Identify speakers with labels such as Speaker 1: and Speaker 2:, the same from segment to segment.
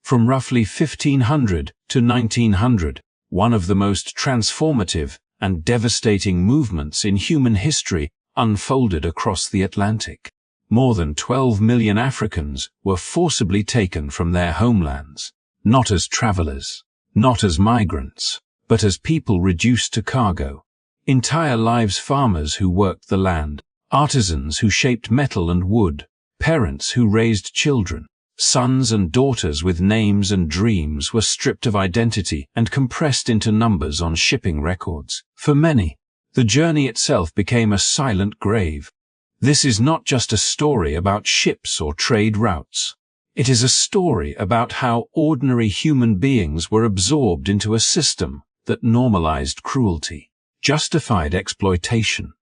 Speaker 1: From roughly 1500 to 1900, one of the most transformative and devastating movements in human history unfolded across the Atlantic. More than 12 million Africans were forcibly taken from their homelands, not as travelers, not as migrants, but as people reduced to cargo. Entire lives: farmers who worked the land, artisans who shaped metal and wood, parents who raised children, sons and daughters with names and dreams were stripped of identity and compressed into numbers on shipping records. For many, the journey itself became a silent grave. This is not just a story about ships or trade routes. It is a story about how ordinary human beings were absorbed into a system that normalized cruelty, justified exploitation,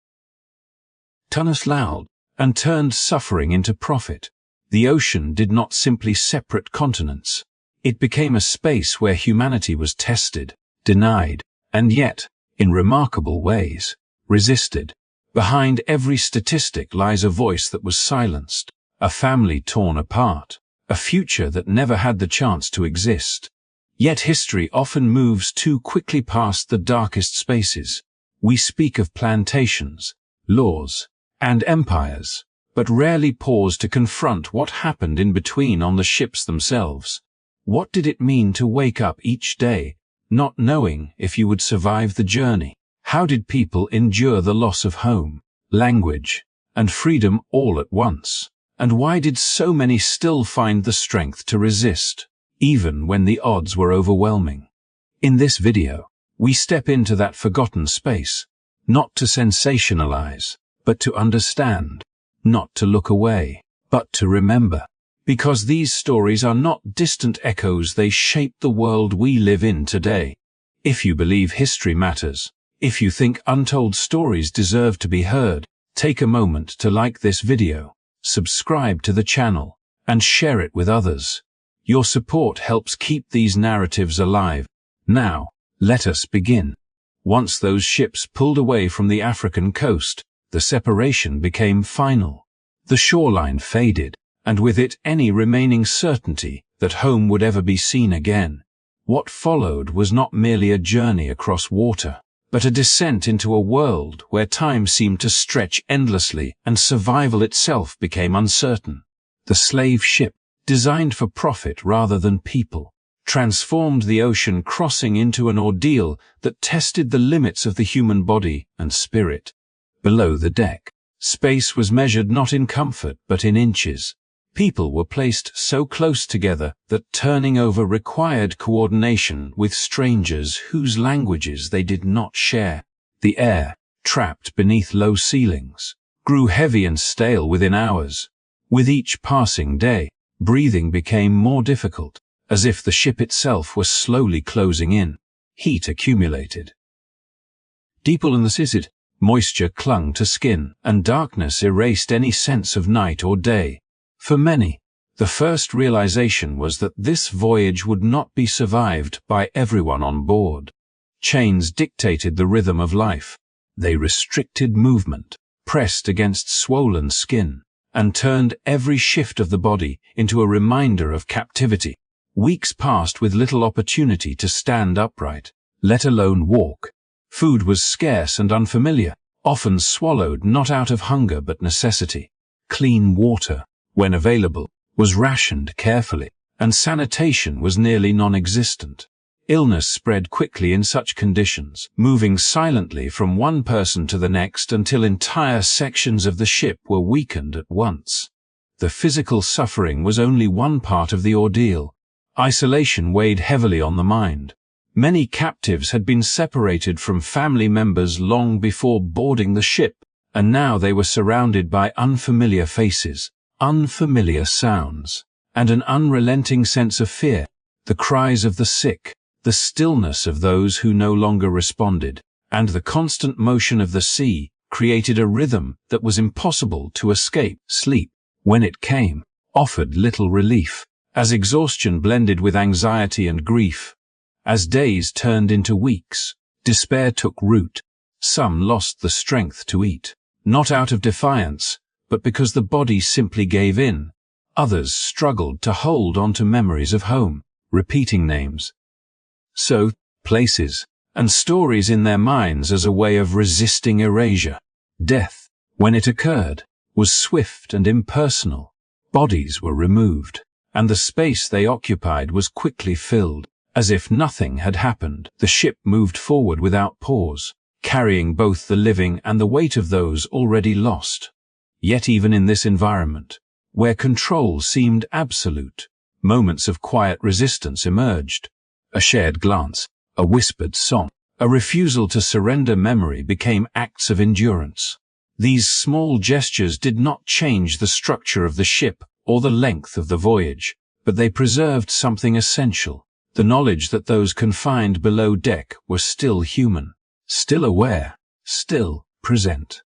Speaker 1: and turned suffering into profit. The ocean did not simply separate continents. It became a space where humanity was tested, denied, and yet, in remarkable ways, resisted. Behind every statistic lies a voice that was silenced, a family torn apart, a future that never had the chance to exist. Yet history often moves too quickly past the darkest spaces. We speak of plantations, laws, and empires, but rarely pause to confront what happened in between on the ships themselves. What did it mean to wake up each day, not knowing if you would survive the journey? How did people endure the loss of home, language, and freedom all at once? And why did so many still find the strength to resist, even when the odds were overwhelming? In this video, we step into that forgotten space, not to sensationalize, but to understand, not to look away, but to remember. Because these stories are not distant echoes, they shape the world we live in today. If you believe history matters, if you think untold stories deserve to be heard, take a moment to like this video, subscribe to the channel, and share it with others. Your support helps keep these narratives alive. Now, let us begin. Once those ships pulled away from the African coast, the separation became final. The shoreline faded, and with it any remaining certainty that home would ever be seen again. What followed was not merely a journey across water, but a descent into a world where time seemed to stretch endlessly and survival itself became uncertain. The slave ship, designed for profit rather than people, transformed the ocean crossing into an ordeal that tested the limits of the human body and spirit. Below the deck, space was measured not in comfort but in inches. People were placed so close together that turning over required coordination with strangers whose languages they did not share. The air, trapped beneath low ceilings, grew heavy and stale within hours. With each passing day, breathing became more difficult, as if the ship itself was slowly closing in. Heat accumulated. Deeper in the seas, moisture clung to skin, and darkness erased any sense of night or day. For many, the first realization was that this voyage would not be survived by everyone on board. Chains dictated the rhythm of life. They restricted movement, pressed against swollen skin, and turned every shift of the body into a reminder of captivity. Weeks passed with little opportunity to stand upright, let alone walk. Food was scarce and unfamiliar, often swallowed not out of hunger but necessity. Clean water, when available, was rationed carefully, and sanitation was nearly non-existent. Illness spread quickly in such conditions, moving silently from one person to the next until entire sections of the ship were weakened at once. The physical suffering was only one part of the ordeal. Isolation weighed heavily on the mind. Many captives had been separated from family members long before boarding the ship, and now they were surrounded by unfamiliar faces, unfamiliar sounds, and an unrelenting sense of fear. The cries of the sick, the stillness of those who no longer responded, and the constant motion of the sea created a rhythm that was impossible to escape. Sleep, when it came, offered little relief, as exhaustion blended with anxiety and grief. As days turned into weeks, despair took root. Some lost the strength to eat, not out of defiance, but because the body simply gave in. Others struggled to hold on to memories of home, repeating names. So, places, and stories in their minds as a way of resisting erasure. Death, when it occurred, was swift and impersonal. Bodies were removed, and the space they occupied was quickly filled. As if nothing had happened, the ship moved forward without pause, carrying both the living and the weight of those already lost. Yet even in this environment, where control seemed absolute, moments of quiet resistance emerged. A shared glance, a whispered song, a refusal to surrender memory became acts of endurance. These small gestures did not change the structure of the ship or the length of the voyage, but they preserved something essential, the knowledge that those confined below deck were still human, still aware, still present.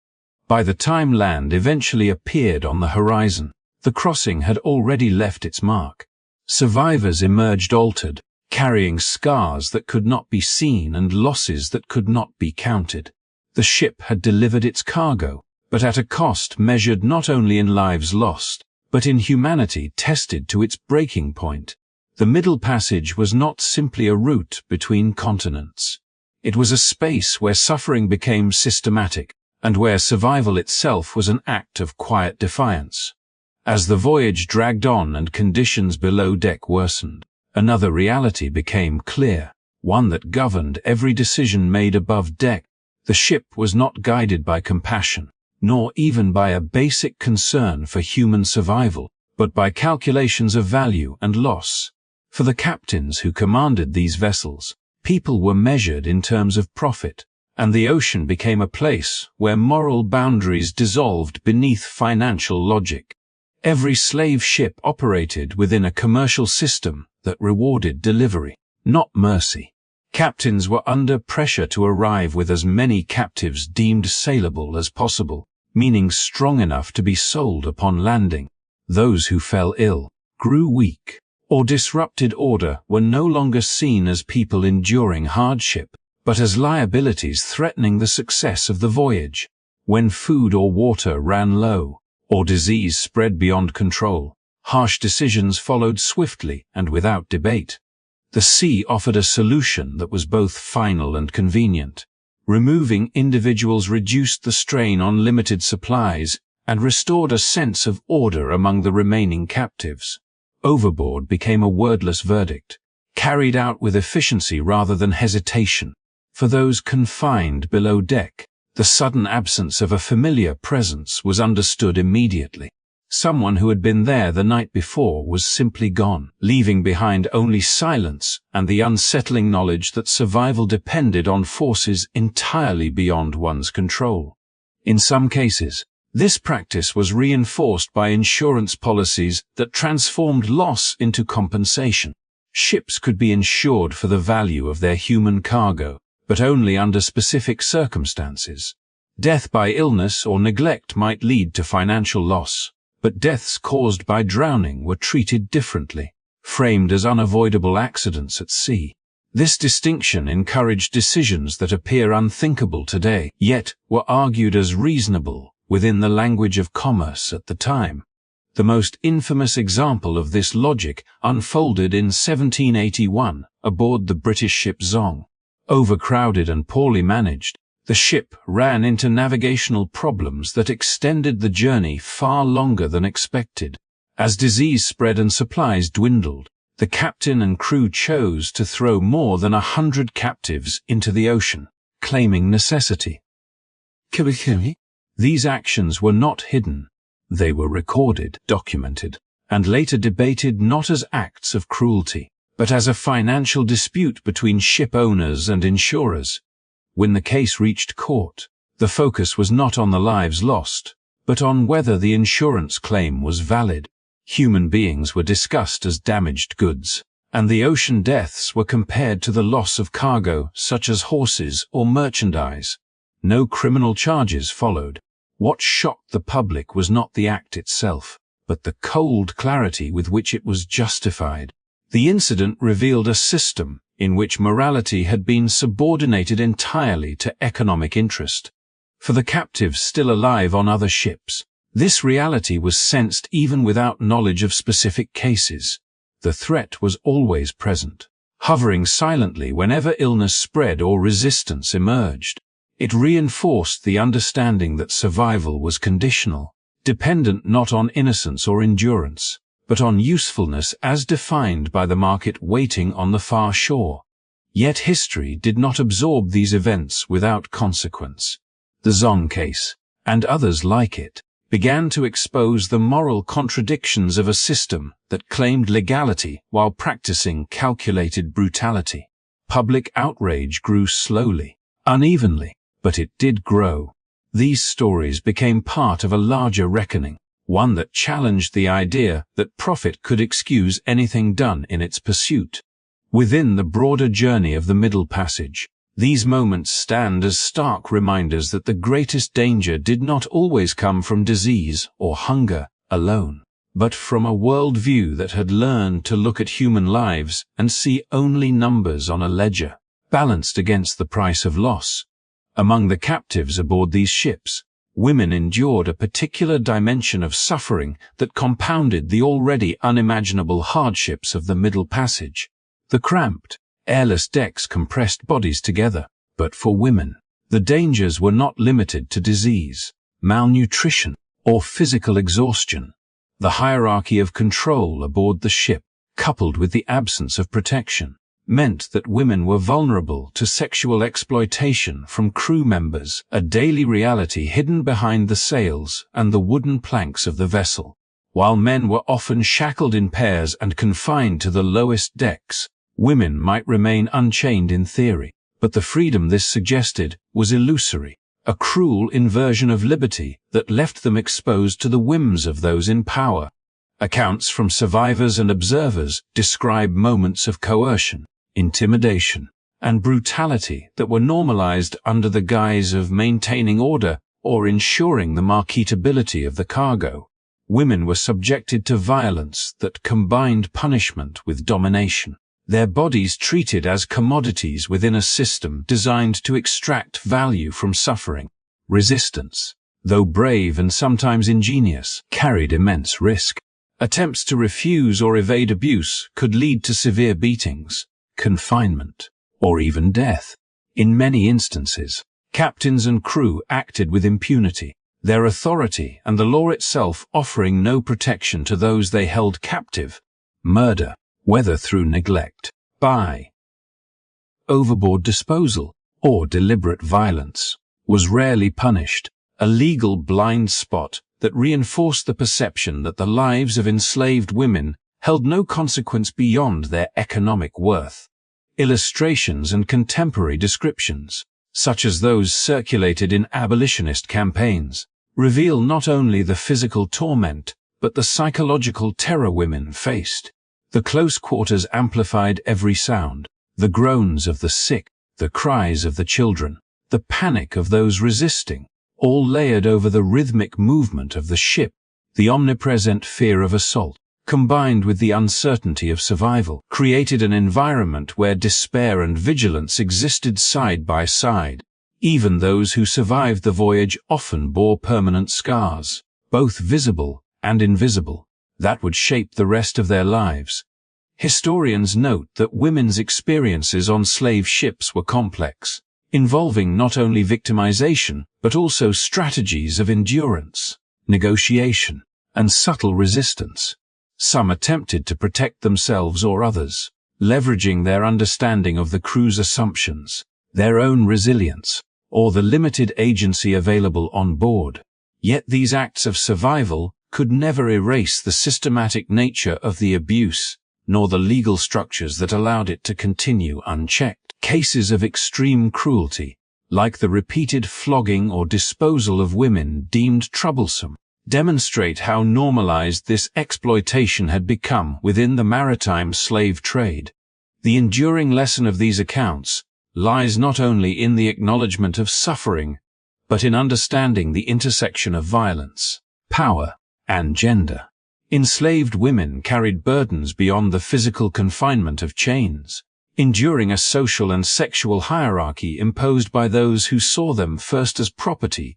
Speaker 1: By the time land eventually appeared on the horizon, the crossing had already left its mark. Survivors emerged altered, carrying scars that could not be seen and losses that could not be counted. The ship had delivered its cargo, but at a cost measured not only in lives lost, but in humanity tested to its breaking point. The Middle Passage was not simply a route between continents. It was a space where suffering became systematic, and where survival itself was an act of quiet defiance. As the voyage dragged on and conditions below deck worsened, another reality became clear, one that governed every decision made above deck. The ship was not guided by compassion, nor even by a basic concern for human survival, but by calculations of value and loss. For the captains who commanded these vessels, people were measured in terms of profit, and the ocean became a place where moral boundaries dissolved beneath financial logic. Every slave ship operated within a commercial system that rewarded delivery, not mercy. Captains were under pressure to arrive with as many captives deemed saleable as possible, meaning strong enough to be sold upon landing. Those who fell ill, grew weak, or disrupted order were no longer seen as people enduring hardship, but as liabilities threatening the success of the voyage. When food or water ran low, or disease spread beyond control, harsh decisions followed swiftly and without debate. The sea offered a solution that was both final and convenient. Removing individuals reduced the strain on limited supplies and restored a sense of order among the remaining captives. Overboard became a wordless verdict, carried out with efficiency rather than hesitation. For those confined below deck, the sudden absence of a familiar presence was understood immediately. Someone who had been there the night before was simply gone, leaving behind only silence and the unsettling knowledge that survival depended on forces entirely beyond one's control. In some cases, this practice was reinforced by insurance policies that transformed loss into compensation. Ships could be insured for the value of their human cargo, but only under specific circumstances. Death by illness or neglect might lead to financial loss, but deaths caused by drowning were treated differently, framed as unavoidable accidents at sea. This distinction encouraged decisions that appear unthinkable today, yet were argued as reasonable within the language of commerce at the time. The most infamous example of this logic unfolded in 1781 aboard the British ship Zong. Overcrowded and poorly managed, the ship ran into navigational problems that extended the journey far longer than expected. As disease spread and supplies dwindled, the captain and crew chose to throw more than 100 captives into the ocean, claiming necessity. These actions were not hidden. They were recorded, documented, and later debated not as acts of cruelty, but as a financial dispute between ship owners and insurers. When the case reached court, the focus was not on the lives lost, but on whether the insurance claim was valid. Human beings were discussed as damaged goods, and the ocean deaths were compared to the loss of cargo such as horses or merchandise. No criminal charges followed. What shocked the public was not the act itself, but the cold clarity with which it was justified. The incident revealed a system in which morality had been subordinated entirely to economic interest. For the captives still alive on other ships, this reality was sensed even without knowledge of specific cases. the threat was always present, hovering silently whenever illness spread or resistance emerged. It reinforced the understanding that survival was conditional, dependent not on innocence or endurance, but on usefulness as defined by the market waiting on the far shore. Yet history did not absorb these events without consequence. The Zong case, and others like it, began to expose the moral contradictions of a system that claimed legality while practicing calculated brutality. Public outrage grew slowly, unevenly, but it did grow. These stories became part of a larger reckoning, one that challenged the idea that profit could excuse anything done in its pursuit. Within the broader journey of the Middle Passage, these moments stand as stark reminders that the greatest danger did not always come from disease or hunger alone, but from a worldview that had learned to look at human lives and see only numbers on a ledger, balanced against the price of loss. Among the captives aboard these ships, women endured a particular dimension of suffering that compounded the already unimaginable hardships of the Middle Passage. The cramped, airless decks compressed bodies together, but for women, the dangers were not limited to disease, malnutrition, or physical exhaustion. The hierarchy of control aboard the ship, coupled with the absence of protection, meant that women were vulnerable to sexual exploitation from crew members, a daily reality hidden behind the sails and the wooden planks of the vessel. While men were often shackled in pairs and confined to the lowest decks, women might remain unchained in theory, but the freedom this suggested was illusory, a cruel inversion of liberty that left them exposed to the whims of those in power. Accounts from survivors and observers describe moments of coercion, intimidation, and brutality that were normalized under the guise of maintaining order or ensuring the marketability of the cargo. Women were subjected to violence that combined punishment with domination, their bodies treated as commodities within a system designed to extract value from suffering. Resistance, though brave and sometimes ingenious, carried immense risk. Attempts to refuse or evade abuse could lead to severe beatings, confinement, or even death. In many instances, captains and crew acted with impunity, their authority and the law itself offering no protection to those they held captive. Murder, whether through neglect, by overboard disposal, or deliberate violence, was rarely punished, a legal blind spot that reinforced the perception that the lives of enslaved women held no consequence beyond their economic worth. Illustrations and contemporary descriptions, such as those circulated in abolitionist campaigns, reveal not only the physical torment, but the psychological terror women faced. The close quarters amplified every sound, the groans of the sick, the cries of the children, the panic of those resisting, all layered over the rhythmic movement of the ship. The omnipresent fear of assault, combined with the uncertainty of survival, created an environment where despair and vigilance existed side by side. Even those who survived the voyage often bore permanent scars, both visible and invisible, that would shape the rest of their lives. Historians note that women's experiences on slave ships were complex, involving not only victimization but also strategies of endurance, negotiation, and subtle resistance. Some attempted to protect themselves or others, leveraging their understanding of the crew's assumptions, their own resilience, or the limited agency available on board. Yet these acts of survival could never erase the systematic nature of the abuse, nor the legal structures that allowed it to continue unchecked. Cases of extreme cruelty, like the repeated flogging or disposal of women deemed troublesome, demonstrate how normalized this exploitation had become within the maritime slave trade. The enduring lesson of these accounts lies not only in the acknowledgement of suffering, but in understanding the intersection of violence, power, and gender. Enslaved women carried burdens beyond the physical confinement of chains, enduring a social and sexual hierarchy imposed by those who saw them first as property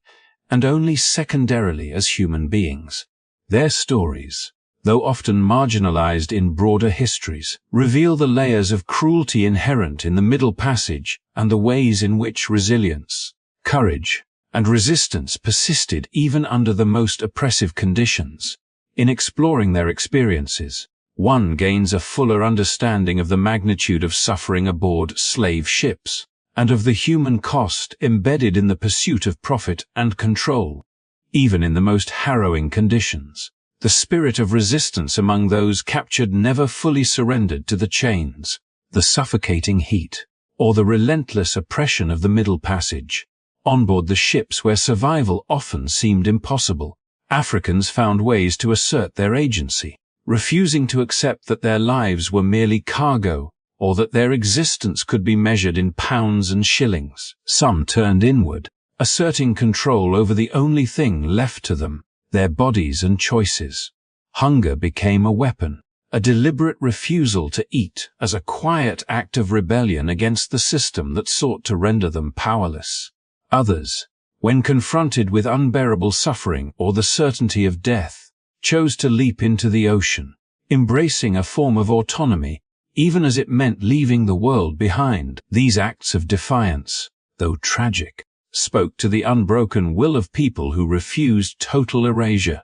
Speaker 1: and only secondarily as human beings. Their stories, though often marginalized in broader histories, reveal the layers of cruelty inherent in the Middle Passage and the ways in which resilience, courage, and resistance persisted even under the most oppressive conditions. In exploring their experiences, one gains a fuller understanding of the magnitude of suffering aboard slave ships, and of the human cost embedded in the pursuit of profit and control. Even in the most harrowing conditions, the spirit of resistance among those captured never fully surrendered to the chains, the suffocating heat, or the relentless oppression of the Middle Passage. On board the ships where survival often seemed impossible, Africans found ways to assert their agency, refusing to accept that their lives were merely cargo, or that their existence could be measured in pounds and shillings. Some turned inward, asserting control over the only thing left to them, their bodies and choices. Hunger became a weapon, a deliberate refusal to eat as a quiet act of rebellion against the system that sought to render them powerless. Others, when confronted with unbearable suffering or the certainty of death, chose to leap into the ocean, embracing a form of autonomy, even as it meant leaving the world behind. These acts of defiance, though tragic, spoke to the unbroken will of people who refused total erasure.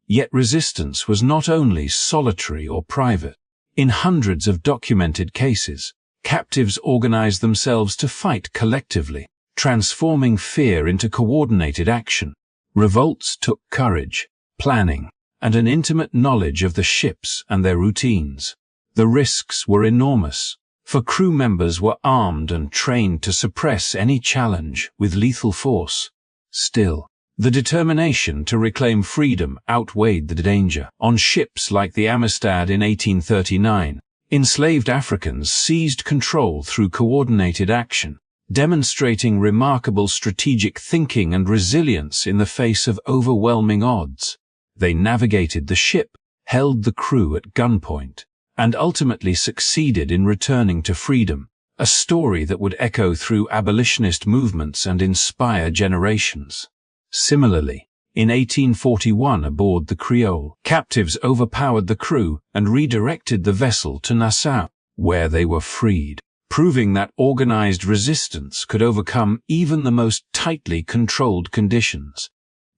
Speaker 1: Yet resistance was not only solitary or private. In hundreds of documented cases, captives organized themselves to fight collectively, transforming fear into coordinated action. Revolts took courage, planning, and an intimate knowledge of the ships and their routines. The risks were enormous, for crew members were armed and trained to suppress any challenge with lethal force. Still, the determination to reclaim freedom outweighed the danger. On ships like the Amistad in 1839, enslaved Africans seized control through coordinated action, demonstrating remarkable strategic thinking and resilience in the face of overwhelming odds. They navigated the ship, held the crew at gunpoint, and ultimately succeeded in returning to freedom, a story that would echo through abolitionist movements and inspire generations. Similarly, in 1841 aboard the Creole, captives overpowered the crew and redirected the vessel to Nassau, where they were freed, proving that organized resistance could overcome even the most tightly controlled conditions.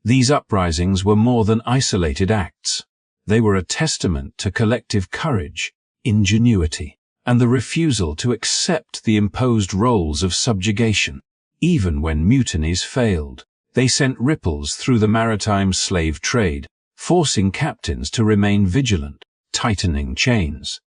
Speaker 1: These uprisings were more than isolated acts. They were a testament to collective courage, ingenuity, and the refusal to accept the imposed roles of subjugation. Even when mutinies failed, they sent ripples through the maritime slave trade, forcing captains to remain vigilant, tightening chains,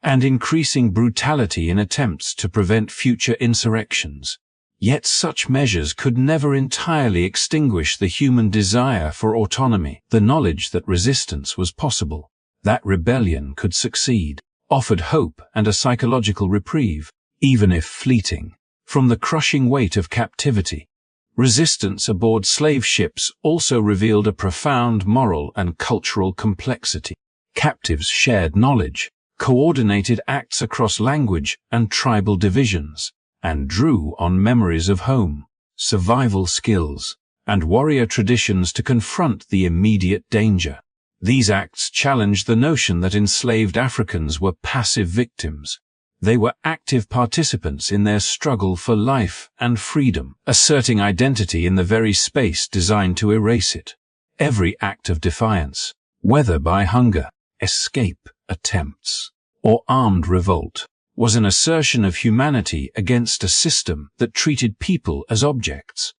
Speaker 1: and increasing brutality in attempts to prevent future insurrections. Yet such measures could never entirely extinguish the human desire for autonomy. The knowledge that resistance was possible, that rebellion could succeed, offered hope and a psychological reprieve, even if fleeting, from the crushing weight of captivity. Resistance aboard slave ships also revealed a profound moral and cultural complexity. Captives shared knowledge, coordinated acts across language and tribal divisions, and drew on memories of home, survival skills, and warrior traditions to confront the immediate danger. These acts challenged the notion that enslaved Africans were passive victims. They were active participants in their struggle for life and freedom, asserting identity in the very space designed to erase it. Every act of defiance, whether by hunger, escape attempts, or armed revolt, was an assertion of humanity against a system that treated people as objects.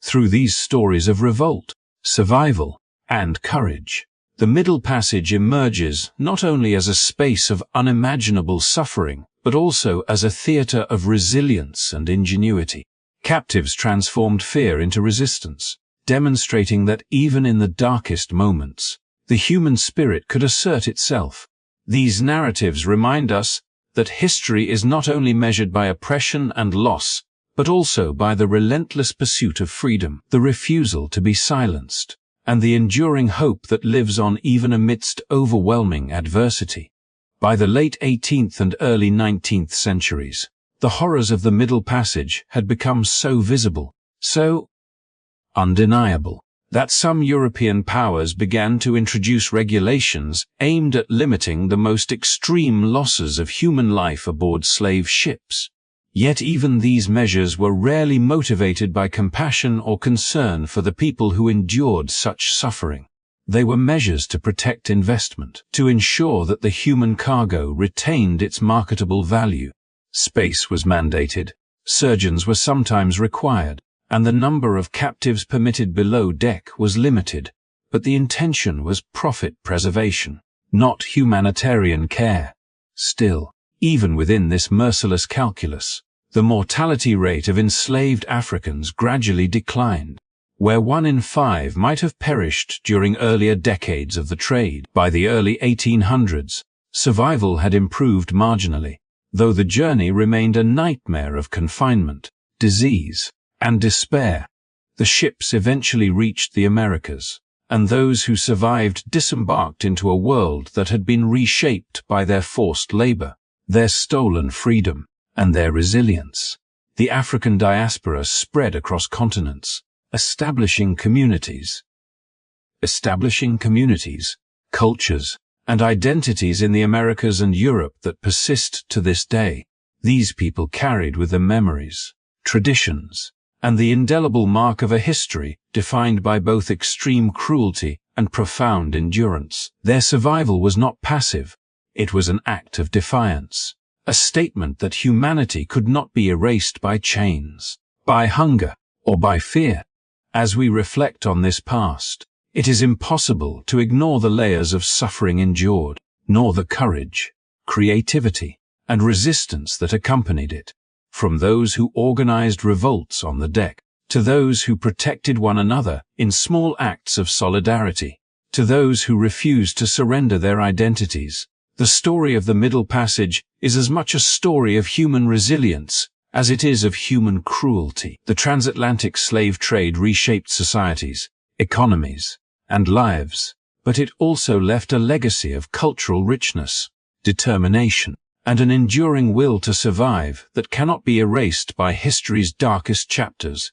Speaker 1: Through these stories of revolt, survival, and courage, the Middle Passage emerges not only as a space of unimaginable suffering, but also as a theater of resilience and ingenuity. Captives transformed fear into resistance, demonstrating that even in the darkest moments, the human spirit could assert itself. These narratives remind us that history is not only measured by oppression and loss, but also by the relentless pursuit of freedom, the refusal to be silenced, and the enduring hope that lives on even amidst overwhelming adversity. By the late 18th and early 19th centuries, the horrors of the Middle Passage had become so visible, so undeniable, that some European powers began to introduce regulations aimed at limiting the most extreme losses of human life aboard slave ships. Yet even these measures were rarely motivated by compassion or concern for the people who endured such suffering. They were measures to protect investment, to ensure that the human cargo retained its marketable value. Space was mandated, surgeons were sometimes required, and the number of captives permitted below deck was limited, but the intention was profit preservation, not humanitarian care. Still, even within this merciless calculus, the mortality rate of enslaved Africans gradually declined. Where 1 in 5 might have perished during earlier decades of the trade, by the early 1800s, survival had improved marginally, though the journey remained a nightmare of confinement, disease, and despair. The ships eventually reached the Americas, and those who survived disembarked into a world that had been reshaped by their forced labor, their stolen freedom, and their resilience. The African diaspora spread across continents, establishing communities, cultures, and identities in the Americas and Europe that persist to this day. These people carried with them memories, traditions, and the indelible mark of a history defined by both extreme cruelty and profound endurance. Their survival was not passive, it was an act of defiance, a statement that humanity could not be erased by chains, by hunger, or by fear. As we reflect on this past, it is impossible to ignore the layers of suffering endured, nor the courage, creativity, and resistance that accompanied it. From those who organized revolts on the deck, to those who protected one another in small acts of solidarity, to those who refused to surrender their identities, the story of the Middle Passage is as much a story of human resilience as it is of human cruelty. The transatlantic slave trade reshaped societies, economies, and lives, but it also left a legacy of cultural richness, determination, and an enduring will to survive that cannot be erased by history's darkest chapters.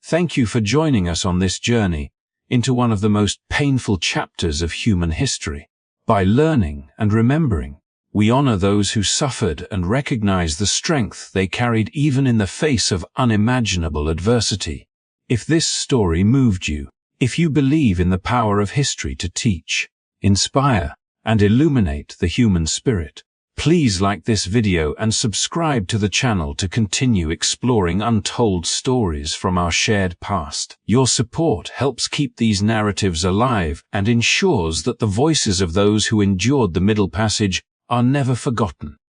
Speaker 1: Thank you for joining us on this journey into one of the most painful chapters of human history. By learning and remembering, we honor those who suffered and recognize the strength they carried even in the face of unimaginable adversity. If this story moved you, if you believe in the power of history to teach, inspire, and illuminate the human spirit, please like this video and subscribe to the channel to continue exploring untold stories from our shared past. Your support helps keep these narratives alive and ensures that the voices of those who endured the Middle Passage are never forgotten.